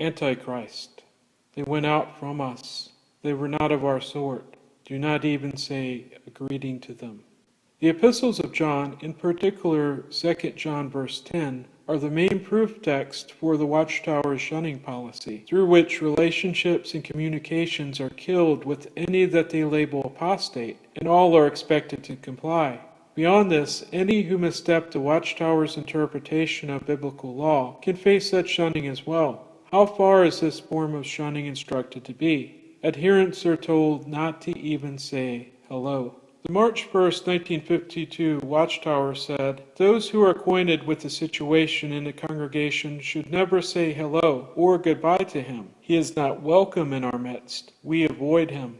Antichrist. They went out from us. They were not of our sort. Do not even say a greeting to them. The epistles of John, in particular 2 John verse 10, are the main proof text for the Watchtower shunning policy, through which relationships and communications are killed with any that they label apostate, and all are expected to comply. Beyond this, any who misstep the Watchtower's interpretation of biblical law can face such shunning as well. How far is this form of shunning instructed to be? Adherents are told not to even say hello. The March 1st, 1952 Watchtower said, "Those who are acquainted with the situation in the congregation should never say hello or goodbye to him. He is not welcome in our midst. We avoid him.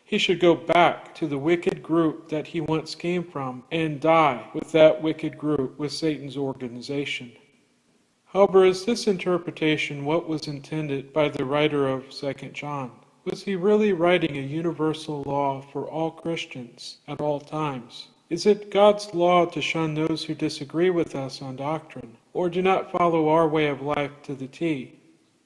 He should go back to the wicked group that he once came from and die with that wicked group, with Satan's organization." However, is this interpretation what was intended by the writer of 2 John? Was he really writing a universal law for all Christians at all times? Is it God's law to shun those who disagree with us on doctrine, or do not follow our way of life to the T?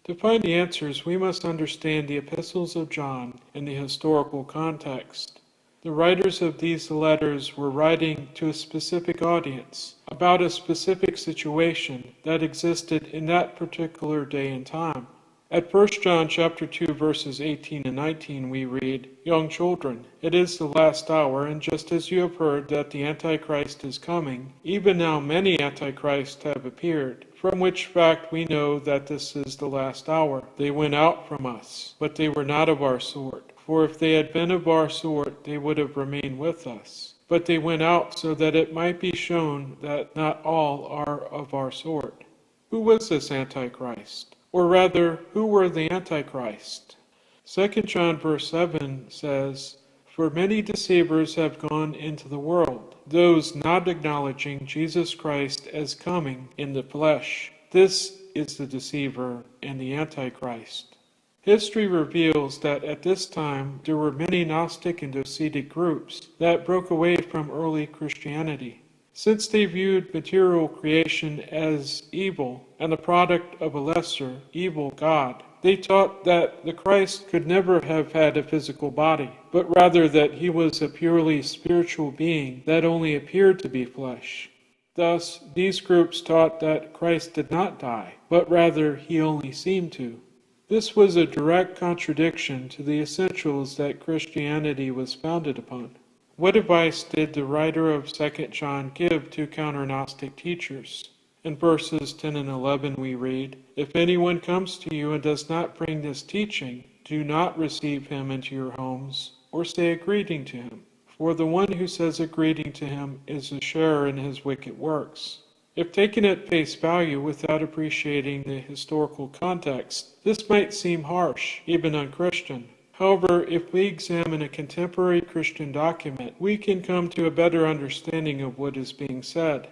To find the answers, we must understand the epistles of John in the historical context. The writers of these letters were writing to a specific audience about a specific situation that existed in that particular day and time. At 1 John chapter 2 verses 18 and 19 we read, "Young children, it is the last hour, and just as you have heard that the Antichrist is coming, even now many Antichrists have appeared, from which fact we know that this is the last hour. They went out from us, but they were not of our sort. For if they had been of our sort, they would have remained with us. But they went out so that it might be shown that not all are of our sort." Who was this Antichrist? Or rather, who were the Antichrist? 2 John verse 7 says, "For many deceivers have gone into the world, those not acknowledging Jesus Christ as coming in the flesh." This is the deceiver and the Antichrist. History reveals that at this time there were many Gnostic and Docetic groups that broke away from early Christianity. Since they viewed material creation as evil and the product of a lesser, evil God, they taught that the Christ could never have had a physical body, but rather that he was a purely spiritual being that only appeared to be flesh. Thus, these groups taught that Christ did not die, but rather he only seemed to. This was a direct contradiction to the essentials that Christianity was founded upon. What advice did the writer of 2 John give to counter-Gnostic teachers? In verses 10 and 11 we read, "If anyone comes to you and does not bring this teaching, do not receive him into your homes, or say a greeting to him. For the one who says a greeting to him is a sharer in his wicked works." If taken at face value without appreciating the historical context, this might seem harsh, even unchristian. However, if we examine a contemporary Christian document, we can come to a better understanding of what is being said.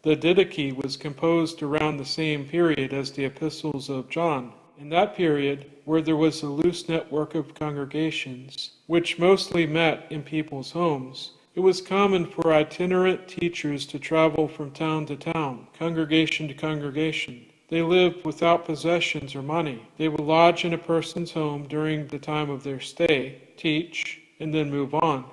The Didache was composed around the same period as the epistles of John. In that period, where there was a loose network of congregations, which mostly met in people's homes, it was common for itinerant teachers to travel from town to town, congregation to congregation. They lived without possessions or money. They would lodge in a person's home during the time of their stay, teach, and then move on.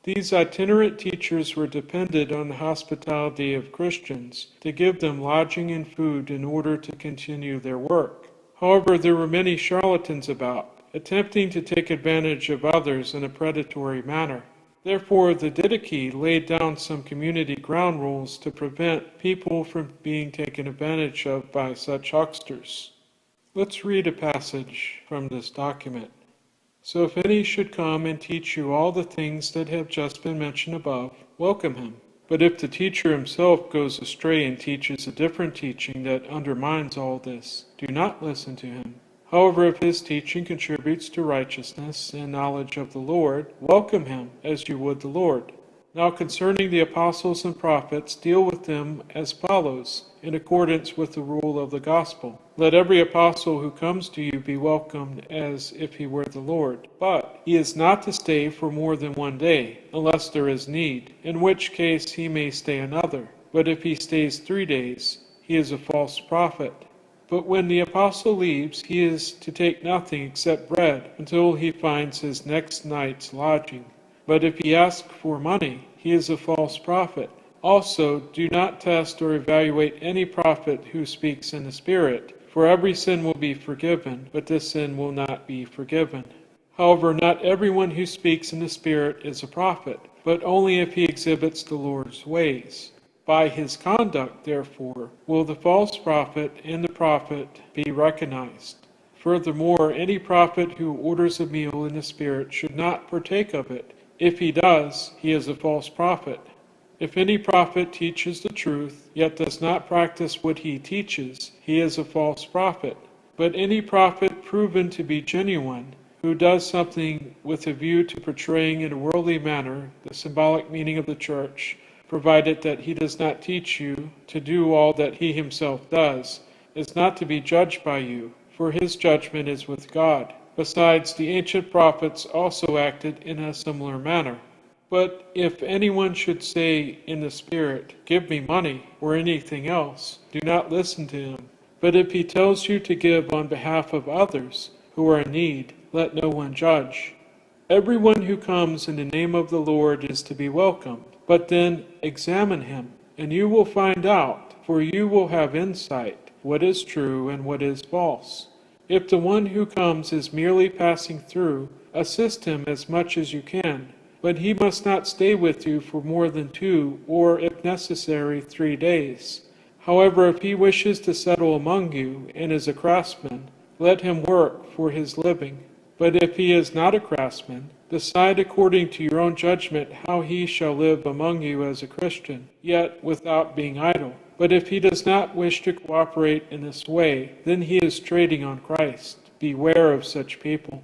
These itinerant teachers were dependent on the hospitality of Christians to give them lodging and food in order to continue their work. However, there were many charlatans about, attempting to take advantage of others in a predatory manner. Therefore, the Didache laid down some community ground rules to prevent people from being taken advantage of by such hucksters. Let's read a passage from this document. "So if any should come and teach you all the things that have just been mentioned above, welcome him. But if the teacher himself goes astray and teaches a different teaching that undermines all this, do not listen to him. However, if his teaching contributes to righteousness and knowledge of the Lord, welcome him as you would the Lord. Now concerning the apostles and prophets, deal with them as follows, in accordance with the rule of the gospel. Let every apostle who comes to you be welcomed as if he were the Lord. But he is not to stay for more than 1 day, unless there is need, in which case he may stay another. But if he stays 3 days, he is a false prophet. But when the apostle leaves, he is to take nothing except bread until he finds his next night's lodging. But if he asks for money, he is a false prophet. Also, do not test or evaluate any prophet who speaks in the Spirit, for every sin will be forgiven, but this sin will not be forgiven. However, not everyone who speaks in the Spirit is a prophet, but only if he exhibits the Lord's ways. By his conduct, therefore, will the false prophet and the prophet be recognized. Furthermore, any prophet who orders a meal in the Spirit should not partake of it. If he does, he is a false prophet. If any prophet teaches the truth, yet does not practice what he teaches, he is a false prophet. But any prophet proven to be genuine, who does something with a view to portraying in a worldly manner the symbolic meaning of the church, provided that he does not teach you to do all that he himself does, is not to be judged by you, for his judgment is with God. Besides, the ancient prophets also acted in a similar manner. But if anyone should say in the Spirit, "Give me money," or anything else, do not listen to him. But if he tells you to give on behalf of others who are in need, let no one judge. Everyone who comes in the name of the Lord is to be welcomed. But then examine him, and you will find out, for you will have insight, what is true and what is false. If the one who comes is merely passing through, assist him as much as you can, but he must not stay with you for more than 2, or if necessary, 3 days. However, if he wishes to settle among you and is a craftsman, let him work for his living. But if he is not a craftsman, decide according to your own judgment how he shall live among you as a Christian, yet without being idle. But if he does not wish to cooperate in this way, then he is trading on Christ. Beware of such people.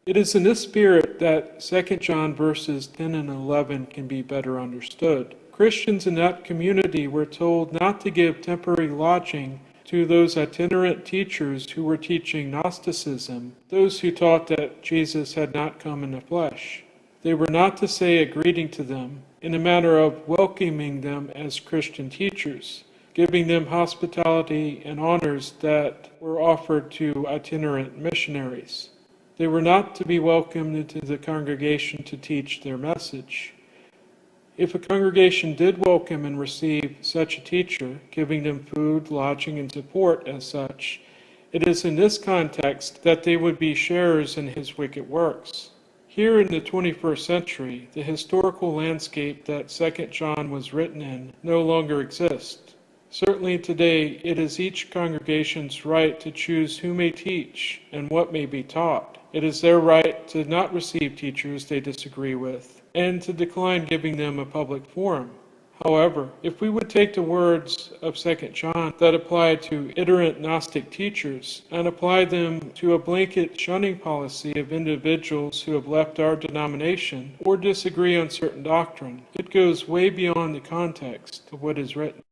It is in this spirit that 2 John verses 10 and 11 can be better understood. Christians in that community were told not to give temporary lodging to those itinerant teachers who were teaching Gnosticism, those who taught that Jesus had not come in the flesh. They were not to say a greeting to them in a manner of welcoming them as Christian teachers, giving them hospitality and honors that were offered to itinerant missionaries. They were not to be welcomed into the congregation to teach their message. If a congregation did welcome and receive such a teacher, giving them food, lodging, and support as such, it is in this context that they would be sharers in his wicked works. Here in the 21st century, the historical landscape that 2 John was written in no longer exists. Certainly today, it is each congregation's right to choose who may teach and what may be taught. It is their right to not receive teachers they disagree with, and to decline giving them a public forum. However, if we would take the words of 2 John that apply to itinerant Gnostic teachers and apply them to a blanket shunning policy of individuals who have left our denomination or disagree on certain doctrine, it goes way beyond the context of what is written.